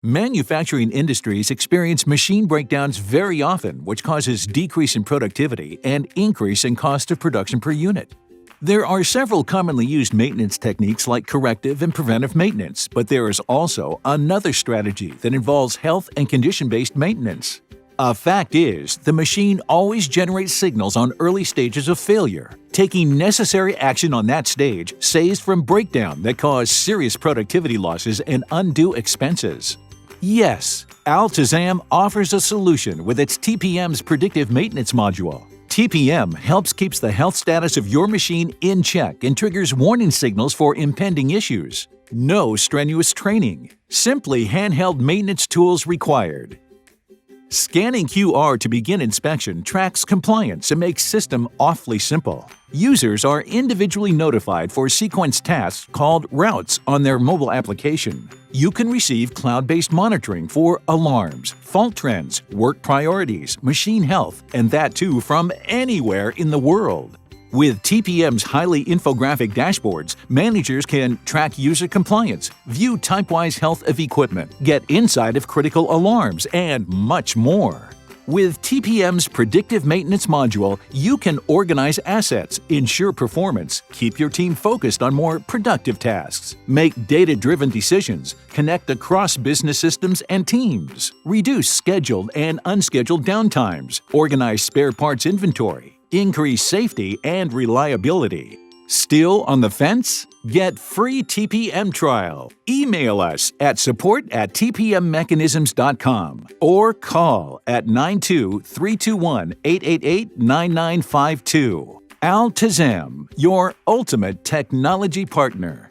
Manufacturing industries experience machine breakdowns very often, which causes decrease in productivity and increase in cost of production per unit. There are several commonly used maintenance techniques like corrective and preventive maintenance, but there is also another strategy that involves health and condition-based maintenance. A fact is, the machine always generates signals on early stages of failure. Taking necessary action on that stage saves from breakdown that cause serious productivity losses and undue expenses. Yes, Altazam offers a solution with its TPM's predictive maintenance module. TPM helps keeps the health status of your machine in check and triggers warning signals for impending issues. No strenuous training. Simply handheld maintenance tools required. Scanning QR to begin inspection tracks compliance and makes system awfully simple. Users are individually notified for sequence tasks called routes on their mobile application. You can receive cloud-based monitoring for alarms, fault trends, work priorities, machine health, and that too from anywhere in the world. With TPM's highly infographic dashboards, managers can track user compliance, view type-wise health of equipment, get insight of critical alarms, and much more. With TPM's predictive maintenance module, you can organize assets, ensure performance, keep your team focused on more productive tasks, make data-driven decisions, connect across business systems and teams, reduce scheduled and unscheduled downtimes, organize spare parts inventory, increase safety and reliability. Still on the fence? Get free TPM trial. Email us at support@tpmmechanisms.com or call at 92-321-888-9952. Altazam, your ultimate technology partner.